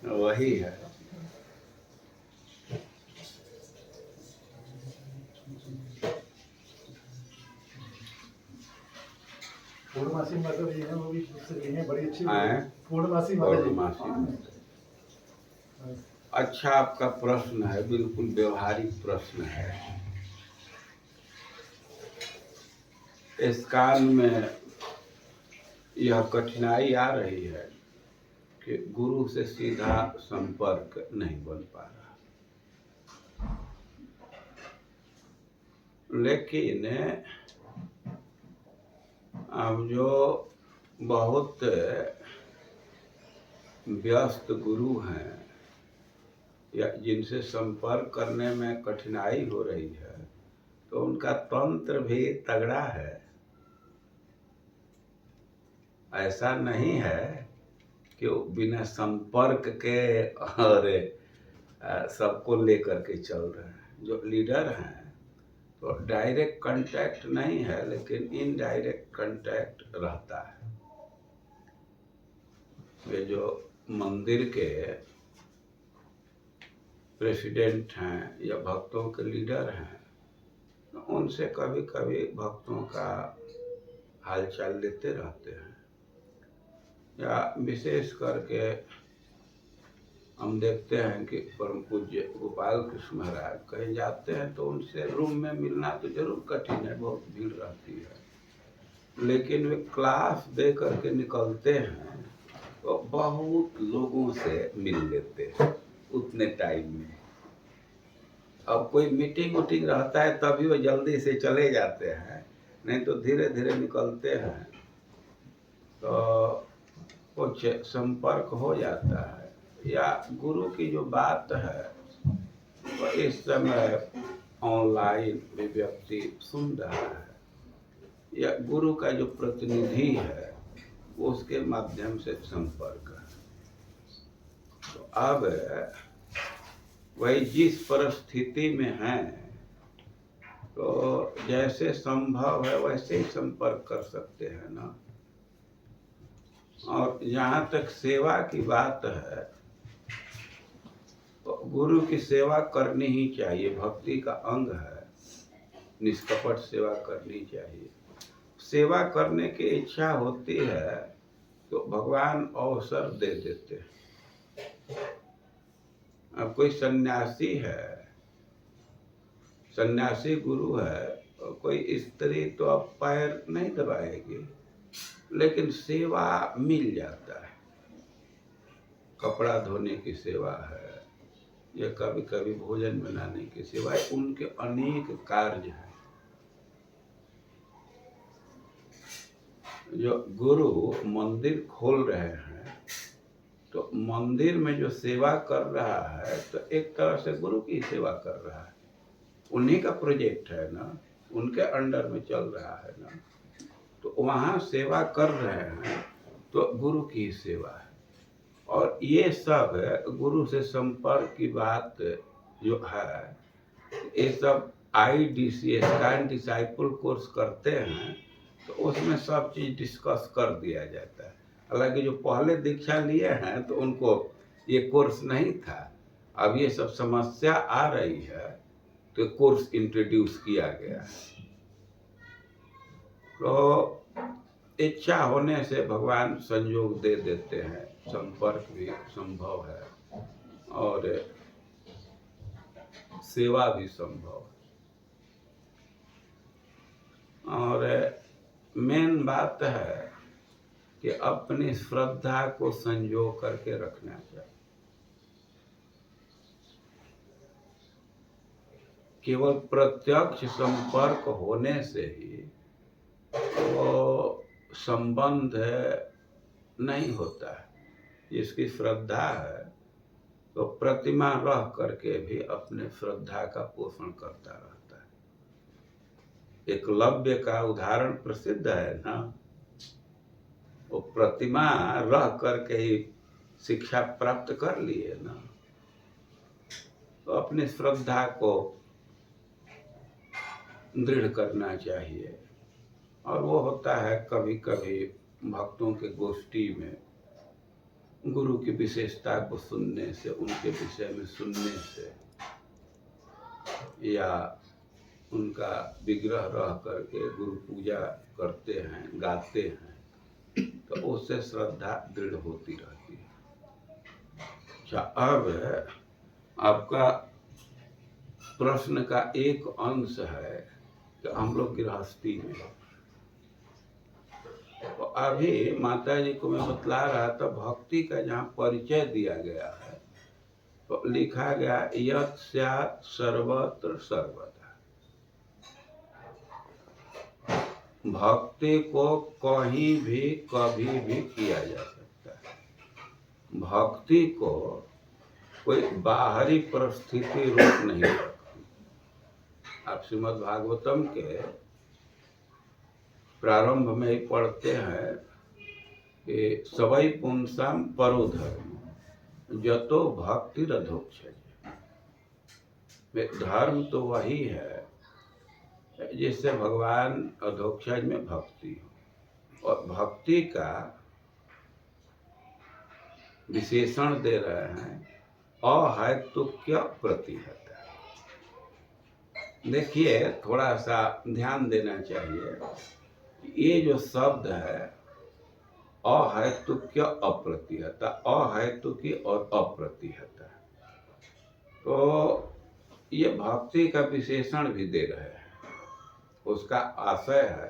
वही है। पूर्णमासी माता जी हैं, वो भी उससे भी हैं, बड़ी अच्छी आए पूर्णमासी माता जी। पूर्णमासी। अच्छा, आपका प्रश्न है, बिल्कुल व्यवहारिक प्रश्न है। इस काल में यह कठिनाई आ रही है कि गुरु से सीधा संपर्क नहीं बन पा रहा, लेकिन अब जो बहुत व्यस्त गुरु हैं या जिनसे संपर्क करने में कठिनाई हो रही है, तो उनका तंत्र भी तगड़ा है। ऐसा नहीं है कि वो बिना संपर्क के और सबको लेकर के चल रहे हैं। जो लीडर हैं तो डायरेक्ट कांटेक्ट नहीं है, लेकिन इनडायरेक्ट कांटेक्ट रहता है। ये जो मंदिर के प्रेसिडेंट हैं या भक्तों के लीडर हैं, उनसे कभी कभी भक्तों का हालचाल लेते रहते हैं। या विशेष करके हम देखते हैं कि परम पूज्य गोपाल कृष्ण महाराज कहीं जाते हैं तो उनसे रूम में मिलना तो जरूर कठिन है, बहुत भीड़ रहती है, लेकिन वे क्लास दे करके निकलते हैं तो बहुत लोगों से मिल लेते हैं उतने टाइम में। अब कोई मीटिंग वूटिंग रहता है तभी वो जल्दी से चले जाते हैं, नहीं तो धीरे धीरे निकलते हैं तो कुछ संपर्क हो जाता है। या गुरु की जो बात है तो इस समय ऑनलाइन भी व्यक्ति सुन रहा है, या गुरु का जो प्रतिनिधि है उसके माध्यम से संपर्क है। तो अब वही जिस परिस्थिति में है तो जैसे संभव है वैसे ही संपर्क कर सकते हैं ना। और जहाँ तक सेवा की बात है तो गुरु की सेवा करनी ही चाहिए, भक्ति का अंग है, निष्कपट सेवा करनी चाहिए। सेवा करने की इच्छा होती है तो भगवान अवसर दे देते हैं। अब कोई सन्यासी है, सन्यासी गुरु है, और कोई स्त्री तो अब पैर नहीं दबाएगी, लेकिन सेवा मिल जाता है। कपड़ा धोने की सेवा है या कभी कभी भोजन बनाने की सेवा है, उनके अनेक कार्य हैं। जो गुरु मंदिर खोल रहे हैं तो मंदिर में जो सेवा कर रहा है तो एक तरह से गुरु की सेवा कर रहा है, उन्हीं का प्रोजेक्ट है ना, उनके अंडर में चल रहा है ना, तो वहाँ सेवा कर रहे हैं तो गुरु की सेवा है। और ये सब गुरु से संपर्क की बात जो है, ये सब IDCS काइंड डिसाइपल कोर्स करते हैं तो उसमें सब चीज़ डिस्कस कर दिया जाता है। हालांकि जो पहले दीक्षा लिए हैं तो उनको ये कोर्स नहीं था, अब ये सब समस्या आ रही है तो कोर्स इंट्रोड्यूस किया गया है। तो इच्छा होने से भगवान संयोग दे देते हैं, संपर्क भी संभव है और सेवा भी संभव है। और मेन बात है कि अपनी श्रद्धा को संजो करके रखना चाहिए। केवल प्रत्यक्ष संपर्क होने से ही वो संबंध नहीं होता है। जिसकी श्रद्धा है तो प्रतिमा रह करके भी अपने श्रद्धा का पोषण करता रहता है। एकलव्य का उदाहरण प्रसिद्ध है ना, वो प्रतिमा रह करके ही शिक्षा प्राप्त कर लिए ना। तो अपनी श्रद्धा को दृढ़ करना चाहिए। और वो होता है कभी कभी भक्तों के गोष्ठी में गुरु की विशेषता को सुनने से, उनके विषय में सुनने से, या उनका विग्रह रह करके गुरु पूजा करते हैं, गाते हैं, तो उससे श्रद्धा दृढ़ होती रहती है। अच्छा, अब आपका प्रश्न का एक अंश है कि हम लोग गृहस्थी में, तो अभी माता जी को मैं बतला रहा था, भक्ति का जहाँ परिचय दिया गया है तो लिखा गया यत् स्यात् सर्वत्र सर्वदा। भक्ति को कहीं भी कभी भी किया जा सकता है। भक्ति को कोई बाहरी परिस्थिति रोक नहीं सकती। आप श्रीमद् भागवतम के प्रारंभ में ही पढ़ते हैं कि सवै पुंसाम परो धर्म जतो भक्ति रधोक्षज। धर्म तो वही है जिससे भगवान अधोक्षज में भक्ति हो, और भक्ति का विशेषण दे रहे हैं अहैतुक्य प्रतिहत। देखिए, थोड़ा सा ध्यान देना चाहिए, ये जो शब्द है अहैतुक्य अप्रतिहत, अहैतुकी और अप्रतिहत, तो ये भक्ति का विशेषण भी दे रहे हैं। उसका आशय है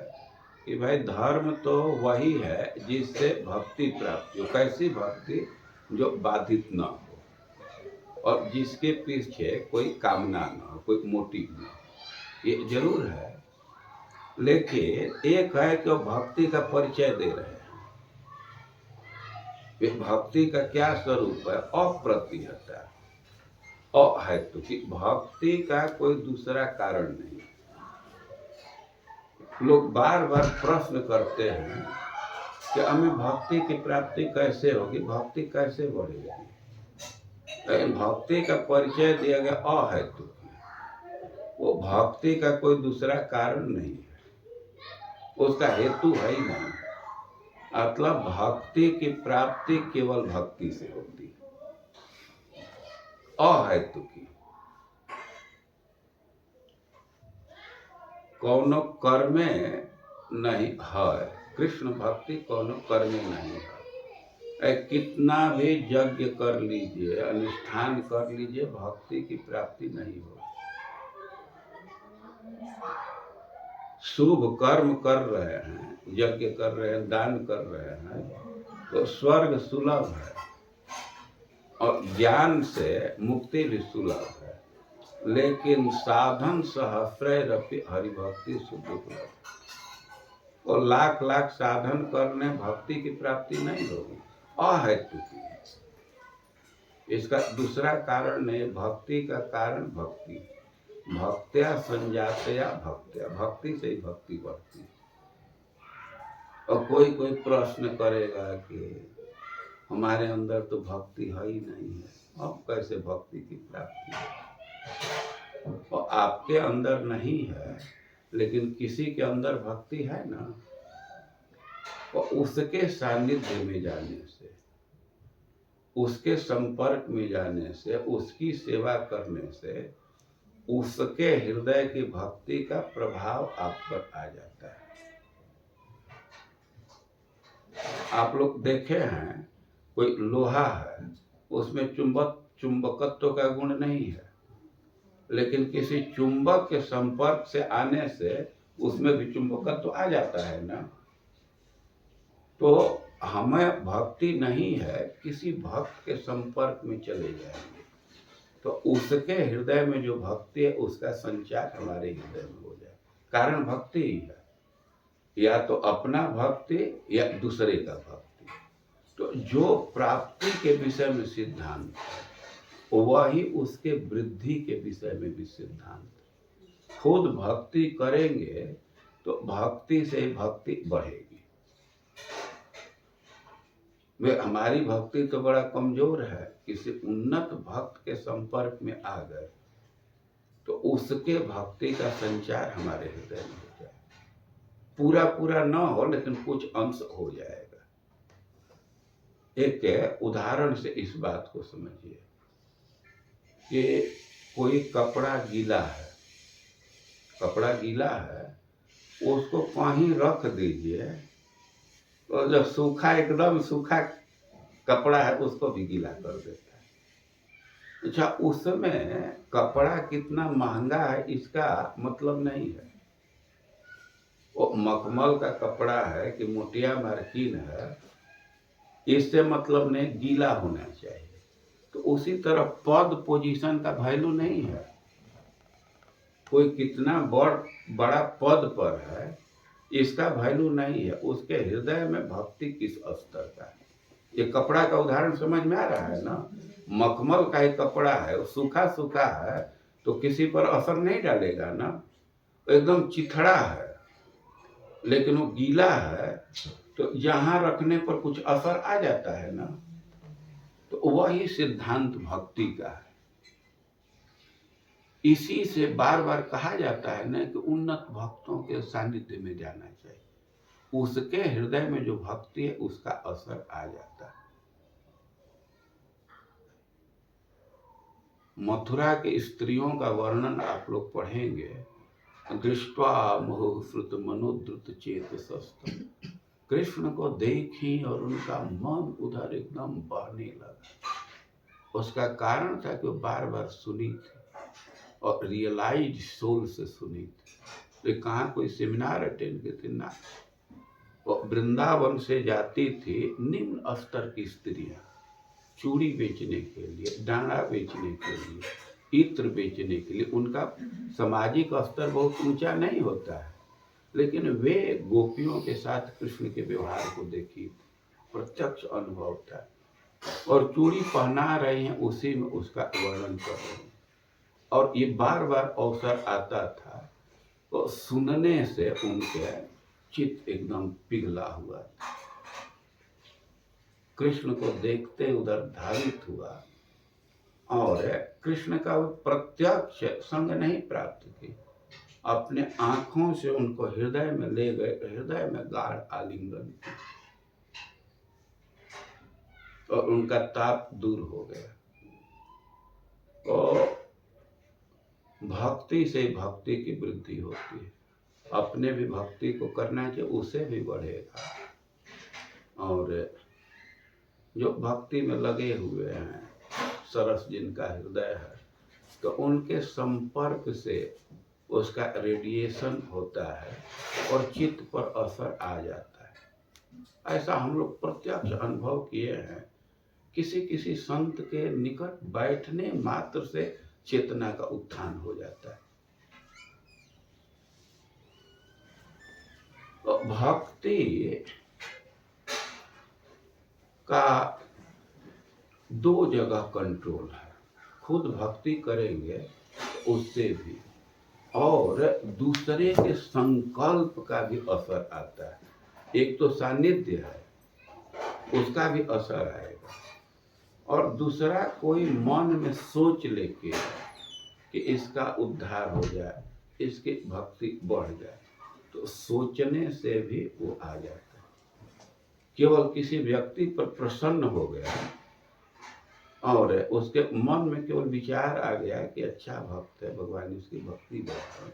कि भाई धर्म तो वही है जिससे भक्ति प्राप्ति हो। कैसी भक्ति? जो बाधित न हो और जिसके पीछे कोई कामना न हो, कोई मोटिव न हो। ये जरूर है, लेकिन एक है कि वो भक्ति का परिचय दे रहे हैं। वे भक्ति का क्या स्वरूप है? अप्रतिहत, अहैतुकी। भक्ति का कोई दूसरा कारण नहीं। लोग बार बार प्रश्न करते हैं कि हमें भक्ति की प्राप्ति कैसे होगी, भक्ति कैसे बढ़ेगी। लेकिन भक्ति का परिचय दिया गया अहैतुकी। वो भक्ति का कोई दूसरा कारण नहीं है, उसका हेतु है ही नहीं। मतलब भक्ति की प्राप्ति केवल भक्ति से होती है, अहैतुकी। कौनो कर्मे नहीं है, कृष्ण भक्ति कौनो कर्मे नहीं है। कितना भी यज्ञ कर लीजिए, अनुष्ठान कर लीजिए, भक्ति की प्राप्ति नहीं हो। शुभ कर्म कर रहे हैं, यज्ञ कर रहे हैं, दान कर रहे हैं, तो स्वर्ग सुलभ है और ज्ञान से मुक्ति भी सुलभ है। लेकिन साधन सहस्रैरपि हरिभक्ति सुदुर्लभ। और लाख लाख साधन करने भक्ति की प्राप्ति नहीं होगी, अहैतुकी। इसका दूसरा कारण नहीं। भक्ति का कारण भक्ति, भक्त्या संजातया भक्त्या, भक्ति से ही भक्ति बढ़ती है। और कोई कोई प्रश्न करेगा कि हमारे अंदर तो भक्ति है ही नहीं है, अब कैसे भक्ति की प्राप्ति है? और आपके अंदर नहीं है, लेकिन किसी के अंदर भक्ति है ना, तो उसके सानिध्य में जाने से, उसके संपर्क में जाने से, उसकी सेवा करने से, उसके हृदय की भक्ति का प्रभाव आप पर आ जाता है। आप लोग देखे हैं, कोई लोहा है, उसमें चुंबकत्व का गुण नहीं है, लेकिन किसी चुंबक के संपर्क से आने से उसमें भी चुंबकत्व आ जाता है ना। तो हमें भक्ति नहीं है, किसी भक्त के संपर्क में चले जाएंगे तो उसके हृदय में जो भक्ति है उसका संचार हमारे हृदय में हो जाए। कारण भक्ति ही है, या तो अपना भक्ति या दूसरे का भक्ति। तो जो प्राप्ति के विषय में सिद्धांत है, वही उसके वृद्धि के विषय में भी सिद्धांत। खुद भक्ति करेंगे तो भक्ति से भक्ति बढ़ेगी। वे हमारी भक्ति तो बड़ा कमजोर है, किसी उन्नत भक्त के संपर्क में आ गए तो उसके भक्ति का संचार हमारे हृदय में हो जाए। पूरा पूरा न हो, लेकिन कुछ अंश हो जाएगा। एक उदाहरण से इस बात को समझिए कि कोई कपड़ा गीला है, कपड़ा गीला है, उसको कहीं रख दीजिए तो जब सूखा, एकदम सूखा कपड़ा है उसको भी गीला कर देता है। अच्छा, उसमें कपड़ा कितना महंगा है इसका मतलब नहीं है। वो मखमल का कपड़ा है कि मोटिया मार्किन है, इससे मतलब नहीं, गीला होना चाहिए। तो उसी तरह पद पोजीशन का वैल्यू नहीं है। कोई कितना बड़ा पद पर है इसका वैल्यू नहीं है, उसके हृदय में भक्ति किस स्तर का है। ये कपड़ा का उदाहरण समझ में आ रहा है ना। मखमल का ही कपड़ा है, सूखा सूखा है तो किसी पर असर नहीं डालेगा ना, एकदम चिथड़ा है, लेकिन वो गीला है तो यहाँ रखने पर कुछ असर आ जाता है ना। तो वही सिद्धांत भक्ति का है। इसी से बार बार कहा जाता है ना कि उन्नत भक्तों के सानिध्य में जाना चाहिए, उसके हृदय में जो भक्ति है उसका असर आ जाता है। मथुरा के स्त्रियों का वर्णन आप लोग पढ़ेंगे, दृष्टवा मोह श्रुत मनोद्रुत चेतसस्तम, कृष्ण को देखी और उनका मन उधर एकदम बहने लगा। उसका कारण था कि वो बार बार सुनी थी और रियलाइज सोल से सुनी थी। तो कहाँ कोई सेमिनार अटेंड करती ना, वो वृंदावन से जाती थी निम्न स्तर की स्त्रियां, चूड़ी बेचने के लिए, डांडा बेचने के लिए, इत्र बेचने के लिए। उनका सामाजिक स्तर बहुत ऊंचा नहीं होता है, लेकिन वे गोपियों के साथ कृष्ण के व्यवहार को देखी, प्रत्यक्ष अनुभव था, और चूड़ी पहना रही हैं उसी में उसका वर्णन कर रही हैं। और ये बार बार अवसर आता था तो सुनने से उनके चित्त एकदम पिघला हुआ था। कृष्ण को देखते उधर धारित हुआ और कृष्ण का वो प्रत्यक्ष संग नहीं प्राप्त की, अपने आंखों से उनको हृदय में ले गए, हृदय में गाढ़ आलिंगन किया और उनका ताप दूर हो गया। तो भक्ति से भक्ति की वृद्धि होती है। अपने भी भक्ति को करना चाहिए, उसे भी बढ़ेगा। और जो भक्ति में लगे हुए हैं, सरस जिनका हृदय है, तो उनके संपर्क से उसका रेडिएशन होता है और चित्त पर असर आ जाता है। ऐसा हम लोग प्रत्यक्ष अनुभव किए हैं। किसी किसी संत के निकट बैठने मात्र से चेतना का उत्थान हो जाता है। तो भक्ति का दो जगह कंट्रोल है, खुद भक्ति करेंगे तो उससे भी, और दूसरे के संकल्प का भी असर आता है। एक तो सानिध्य है, उसका भी असर आएगा, और दूसरा कोई मन में सोच लेके कि इसका उद्धार हो जाए, इसकी भक्ति बढ़ जाए, तो सोचने से भी वो आ जाता है। केवल किसी व्यक्ति पर प्रसन्न हो गया और उसके मन में केवल विचार आ गया कि अच्छा भक्त है, भगवान इसकी भक्ति बढ़ाए,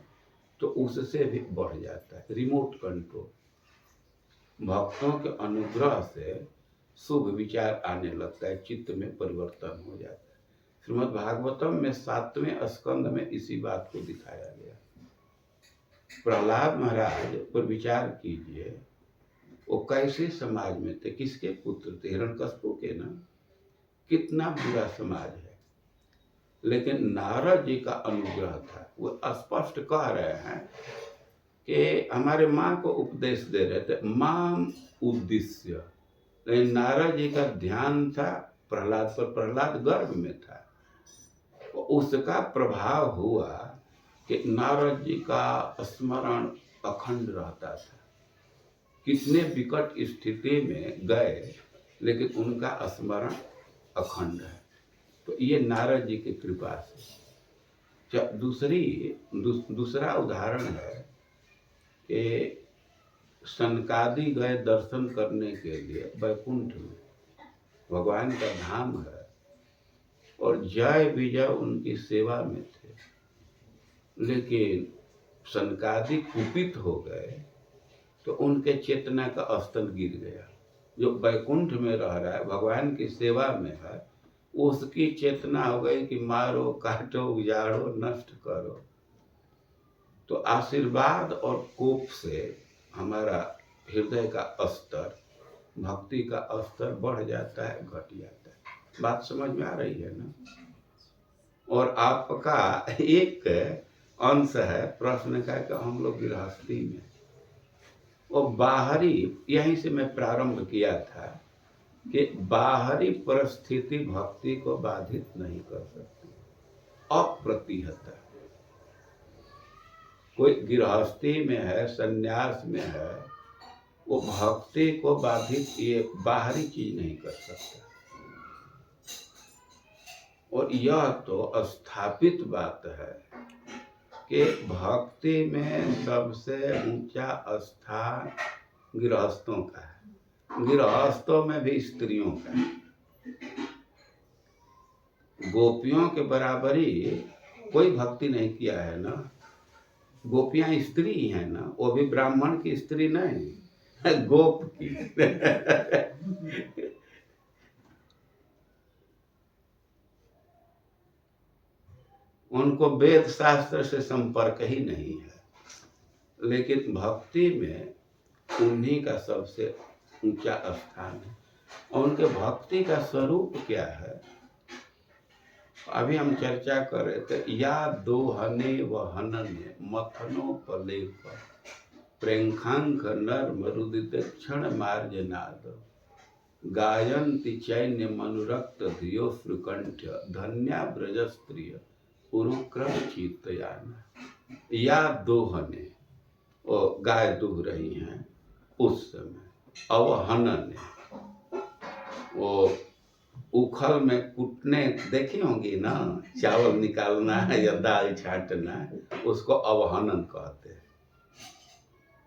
तो उससे भी बढ़ जाता है। Remote control. भक्तों के अनुग्रह से शुभ विचार आने लगता है, चित्त में परिवर्तन हो जाता है। श्रीमद् भागवतम में 7वें स्कंद में इसी बात को दिखाया गया। प्रहलाद महाराज पर विचार कीजिए, वो कैसे समाज में थे, किसके पुत्र थे? हिरण्यकश्यप के ना। कितना बुरा समाज है, लेकिन नारद जी का अनुग्रह था। वो स्पष्ट कह रहे हैं कि हमारे माँ को उपदेश दे रहे थे, माम उद्देश्य, लेकिन नारद जी का ध्यान था प्रहलाद पर। प्रहलाद गर्भ में था, तो उसका प्रभाव हुआ कि नारद जी का स्मरण अखंड रहता था। कितने विकट स्थिति में गए, लेकिन उनका स्मरण अखंड है। तो ये नारद जी की कृपा से। दूसरा उदाहरण है कि सनकादि गए दर्शन करने के लिए वैकुंठ में, भगवान का धाम है, और जय विजय उनकी सेवा में थे। लेकिन सनकादिक कुपित हो गए तो उनके चेतना का स्तर गिर गया। जो वैकुंठ में रह रहा है, भगवान की सेवा में है, उसकी चेतना हो गई कि मारो, काटो, उजाड़ो, नष्ट करो। तो आशीर्वाद और कोप से हमारा हृदय का स्तर, भक्ति का स्तर बढ़ जाता है, घट जाता है। बात समझ में आ रही है ना? और आपका एक अंश है प्रश्न का कि हम लोग गृहस्थी में, और बाहरी, यहीं से मैं प्रारंभ किया था कि बाहरी परिस्थिति भक्ति को बाधित नहीं कर सकती, अप्रतिहत है। कोई गृहस्थी में है, संन्यास में है, वो भक्ति को बाधित ये बाहरी चीज नहीं कर सकता। और यह तो स्थापित बात है कि भक्ति में सबसे ऊंचा स्थान गृहस्थों का है, गृहस्थों में भी स्त्रियों का है। गोपियों के बराबरी कोई भक्ति नहीं किया है ना। गोपियां स्त्री हैं ना, वो भी ब्राह्मण की स्त्री नहीं, गोप की। उनको वेद शास्त्र से संपर्क ही नहीं है, लेकिन भक्ति में उन्हीं का सबसे ऊंचा स्थान है। और उनके भक्ति का स्वरूप क्या है, अभी हम चर्चा कर रहे थे। या दोहने व हनने मथनोपलेप प्रेंखांक नर मरुदित क्षण मार्जनाद गायन्ति चैन्य मनुरक्त धियो श्रुकंठ धन्या ब्रज स्त्रिय उरुक्रम चित्तयान। या दोहने, वो गाय दूह रही हैं उस समय, अवहनने, वो उखल में कूटने देखी होंगी ना, चावल निकालना है या दाल छांटना, उसको अवहनन कहते हैं।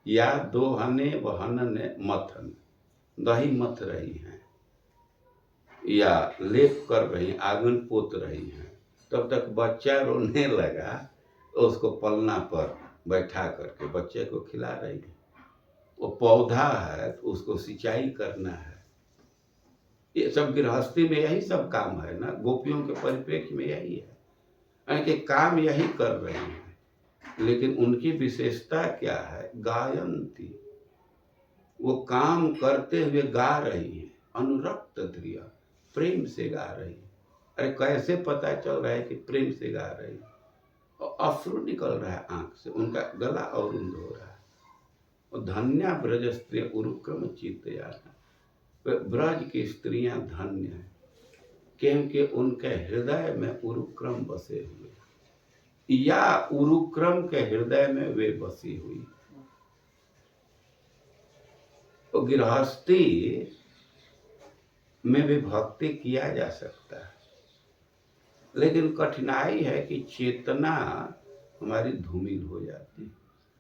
या दोहने वहनने मथन, दही मथ रही हैं या लेप कर रही, आंगन पोत रही हैं, तब तक बच्चा रोने लगा तो उसको पलना पर बैठा करके बच्चे को खिला रही है। वो पौधा है तो उसको सिंचाई करना है। ये सब गृहस्थी में यही सब काम है ना, गोपियों के परिप्रेक्ष्य में यही है, यानी कि काम यही कर रहे हैं। लेकिन उनकी विशेषता क्या है, गायन्ति, वो काम करते हुए गा रही है, अनुरक्त ध्रिय, प्रेम से गा रही है। अरे कैसे पता चल रहा है कि प्रेम से गा रही है? और अश्रु निकल रहा है आंख से, उनका गला अवरुंध हो रहा है। और धन्या ब्रज स्त्री उरुक्रम चित्तयान, ब्रज की स्त्रियां धन्य हैं क्योंकि उनके हृदय में उरुक्रम बसे हुए, या उरुक्रम के हृदय में वे बसी हुई। तो गृहस्थी में भी भक्ति किया जा सकता है, लेकिन कठिनाई है कि चेतना हमारी धूमिल हो जाती है,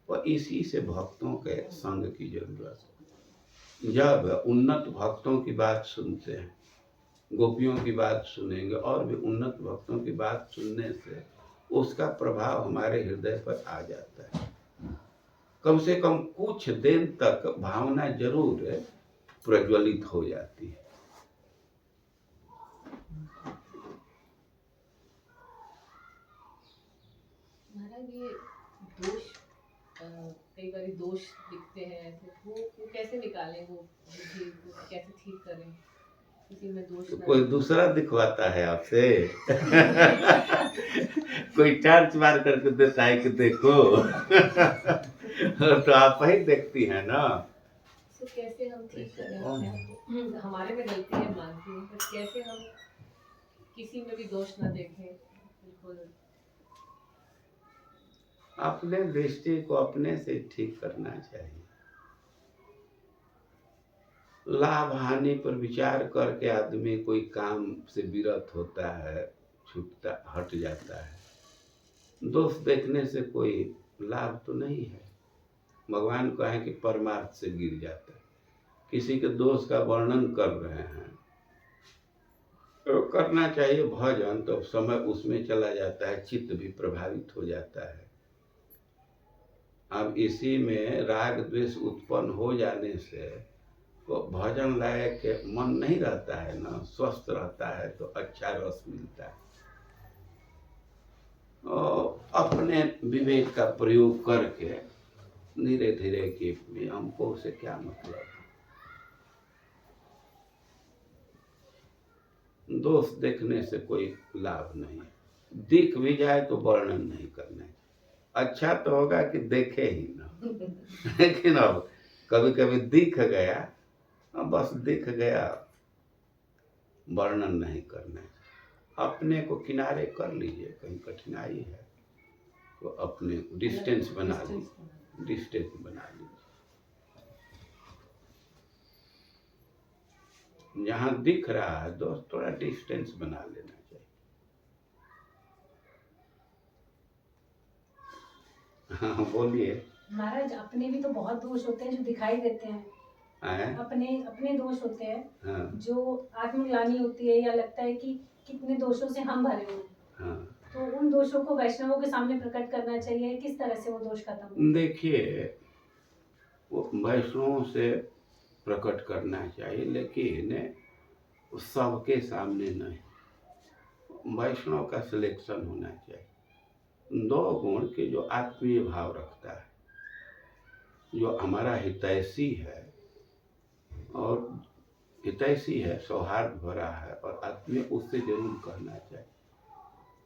और इसी से भक्तों के संग की जरूरत है। जब उन्नत भक्तों की बात सुनते हैं, गोपियों की बात सुनेंगे और भी उन्नत भक्तों की बात सुनने से उसका प्रभाव हमारे हृदय पर आ जाता है। कम से कम कुछ दिन तक भावना जरूर प्रज्वलित हो जाती है। महाराज, ये दोष कई बार दोष दिखते हैं ऐसे, वो कैसे निकालें, वो बुद्धि को कैसे ठीक करें, किसी में दोष तो ना कोई दूसरा दिखवाता है आपसे। कोई टार्च मार करके देता है कि देखो। तो आप ही देखती हैं ना। तो कैसे हम ठीक करें अपने आप को? हमारे में गलती है मानती हूँ, पर कैसे हम किसी में भी दोष ना देखें, बिल्कुल अपने दृष्टि को अपने से ठीक करना चाहिए। लाभ हानि पर विचार करके आदमी कोई काम से विरत होता है, छूटता, हट जाता है। दोष देखने से कोई लाभ तो नहीं है। भगवान कहें कि परमार्थ से गिर जाता है। किसी के दोष का वर्णन कर रहे हैं तो करना चाहिए भजन, तो समय उसमें चला जाता है, चित्त भी प्रभावित हो जाता है। अब इसी में राग द्वेष उत्पन्न हो जाने से तो भजन लायक मन नहीं रहता है ना, स्वस्थ रहता है तो अच्छा रस मिलता है। और अपने विवेक का प्रयोग करके धीरे धीरे कि हमको उसे क्या मतलब है। दोष देखने से कोई लाभ नहीं, दिख भी जाए तो वर्णन नहीं करना। अच्छा तो होगा कि देखे ही ना, लेकिन अब कभी कभी दिख गया, बस दिख गया, वर्णन नहीं करना। अपने को किनारे कर लीजिए, कहीं कठिनाई है तो अपने डिस्टेंस बना लीजिए, डिस्टेंस बना लीजिए। जहाँ दिख रहा है दोस्त, थोड़ा डिस्टेंस बना लेना चाहिए। हाँ बोलिए। महाराज, अपने भी तो बहुत दोष होते हैं जो दिखाई देते हैं। अपने अपने दोष होते हैं। हाँ। जो आत्मग्लानि होती है या लगता है कि कितने दोषों से हम भरे हुए हैं। हाँ। तो उन दोषों को वैष्णवों के सामने प्रकट करना चाहिए। किस तरह से वो दोष खत्म होते हैं? देखिए, वो वैष्णवों से प्रकट करना चाहिए, लेकिन सबके सामने नहीं। वैष्णव का सिलेक्शन होना चाहिए। 2 गुण के जो आत्मीय भाव रखता है, जो हमारा हितैषी है और हितैषी है, सौहार्द भरा है और आत्मीय, उससे जरूर कहना चाहिए।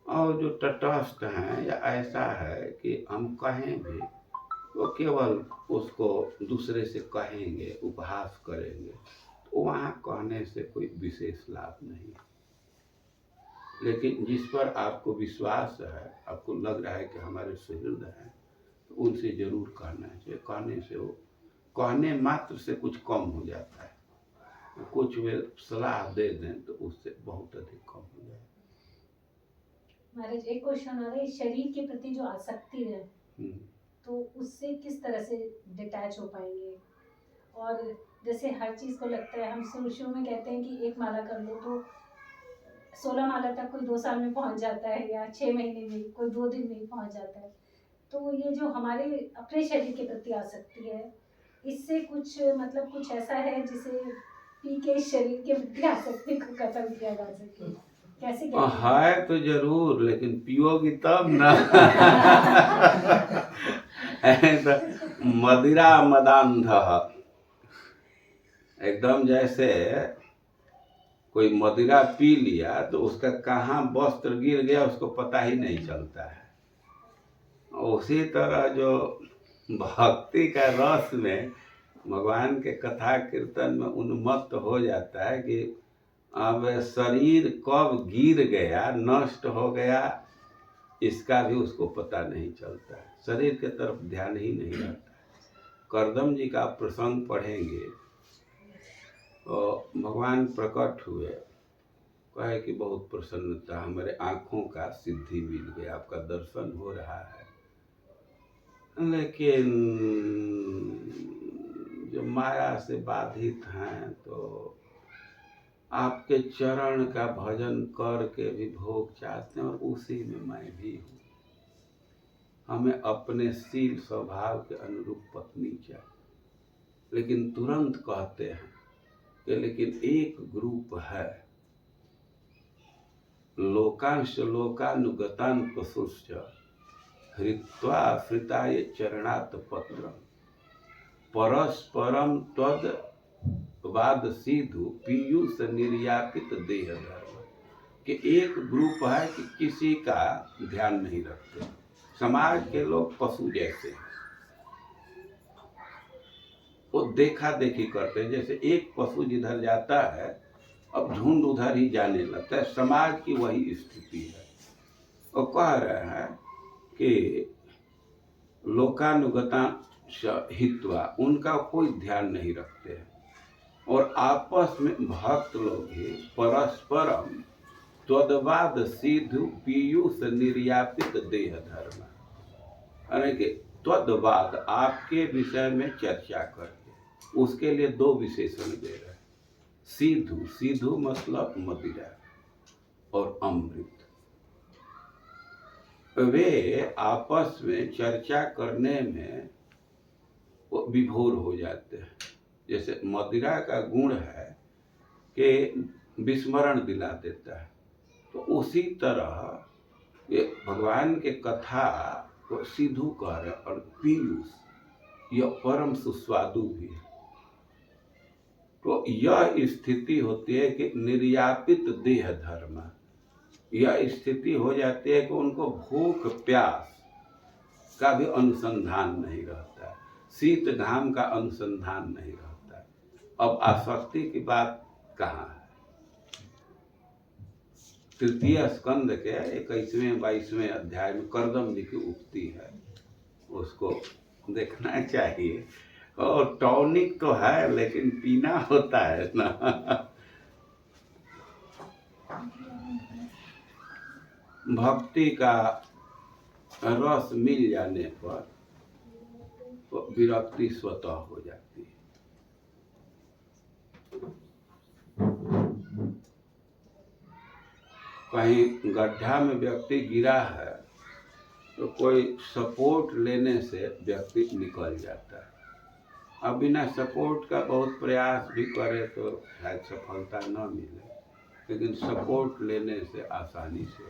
और जो तटस्थ हैं या ऐसा है कि हम कहें भी वो केवल उसको दूसरे से कहेंगे, उपहास करेंगे, तो वहाँ कहने से कोई विशेष लाभ नहीं। लेकिन जिस पर आपको विश्वास है, आपको लग रहा है कि हमारे सुहृद हैं, तो उनसे जरूर कहना चाहिए। कहने से वो, कहने मात्र से कुछ कम हो जाता है। कुछ वे सलाह दे दें तो उससे बहुत अधिक कम हो जाए। महाराज, एक क्वेश्चन आ रहा है, शरीर के प्रति जो आसक्ति है तो उससे किस तरह से डिटैच हो पाएंगे? और जैसे हर चीज को लगता है, हम शुरू में कहते हैं कि 1 माला कर लो तो 16 माला तक कोई 2 साल में पहुंच जाता है, या 6 महीने में, कोई 2 दिन में पहुंच जाता है। तो ये जो हमारे अपने शरीर के प्रति आसक्ति है, इससे कुछ मतलब कुछ ऐसा है जिसे पी के शरीर के प्रति आसक्ति को खत्म किया जा सके? कैसे है तो जरूर, लेकिन पियोगी तब ना। तो मदिरा मदांध, एकदम जैसे कोई मदिरा पी लिया तो उसका कहाँ वस्त्र गिर गया उसको पता ही नहीं चलता है। उसी तरह जो भक्ति का रस में, भगवान के कथा कीर्तन में उन्मत्त हो जाता है कि अब शरीर कब गिर गया, नष्ट हो गया, इसका भी उसको पता नहीं चलता है। शरीर के तरफ ध्यान ही नहीं रहता है। करदम जी का प्रसंग पढ़ेंगे तो भगवान प्रकट हुए, कहे कि बहुत प्रसन्नता, हमारे आँखों का सिद्धि मिल गया, आपका दर्शन हो रहा है। लेकिन जो माया से बाधित हैं तो आपके चरण का भजन करके भी भोग चाहते हैं, और उसी में मैं भी हूँ। हमें अपने शील स्वभाव के अनुरूप पत्नी चाहिए, लेकिन तुरंत कहते हैं कि लेकिन एक ग्रुप है, लोकांश लोकानुगतान पशुश्च हृत्वा फ्रिताय चरणात् पत्रम परस्परम तद वाद सीधु पीयूष निर्यापित देह धर्म। कि एक ग्रुप है कि किसी का ध्यान नहीं रखते। समाज के लोग पशु जैसे हैं, वो देखा देखी करते हैं। जैसे एक पशु जिधर जाता है, अब झुंड उधर ही जाने लगता है। समाज की वही स्थिति है। वो कह रहे हैं कि लोकानुगता हित्वा, उनका कोई ध्यान नहीं रखते हैं, और आपस में भक्त लोग ही परस्परम त्वदवाद सिद्धु पीयूष निर्यापित देह धर्म, यानी कि त्वदवाद, आपके विषय में चर्चा करके, उसके लिए 2 विशेषण दे रहे हैं। सिद्धु, सिद्धु मतलब मदिरा, और अमृत, वे आपस में चर्चा करने में वो विभोर हो जाते हैं। जैसे मदिरा का गुण है कि विस्मरण दिला देता है, तो उसी तरह ये भगवान के कथा को सिद्धू कह रहे हैं। और पीयूष यह परम सुस्वादु भी है। तो यह स्थिति होती है कि निर्यापित देह धर्म, यह स्थिति हो जाती है कि उनको भूख प्यास का भी अनुसंधान नहीं रहता है, शीत घाम का अनुसंधान नहीं रहता है। अब आसक्ति की बात कहाँ है? तृतीय स्कंद के 21वें-22वें अध्याय में करदम जी की उक्ति है, उसको देखना चाहिए। और टॉनिक तो है लेकिन पीना होता है ना। भक्ति का रस मिल जाने पर तो विरक्ति स्वतः हो जाती है। कहीं गड्ढा में व्यक्ति गिरा है तो कोई सपोर्ट लेने से व्यक्ति निकल जाता है। अब बिना सपोर्ट का बहुत प्रयास भी करे तो शायद सफलता न मिले, लेकिन सपोर्ट लेने से आसानी से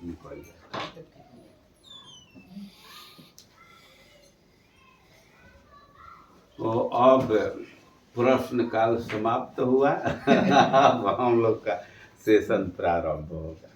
निकल जाता है। तो अब प्रश्न काल समाप्त हुआ। अब हम लोग का सेशन प्रारंभ होगा।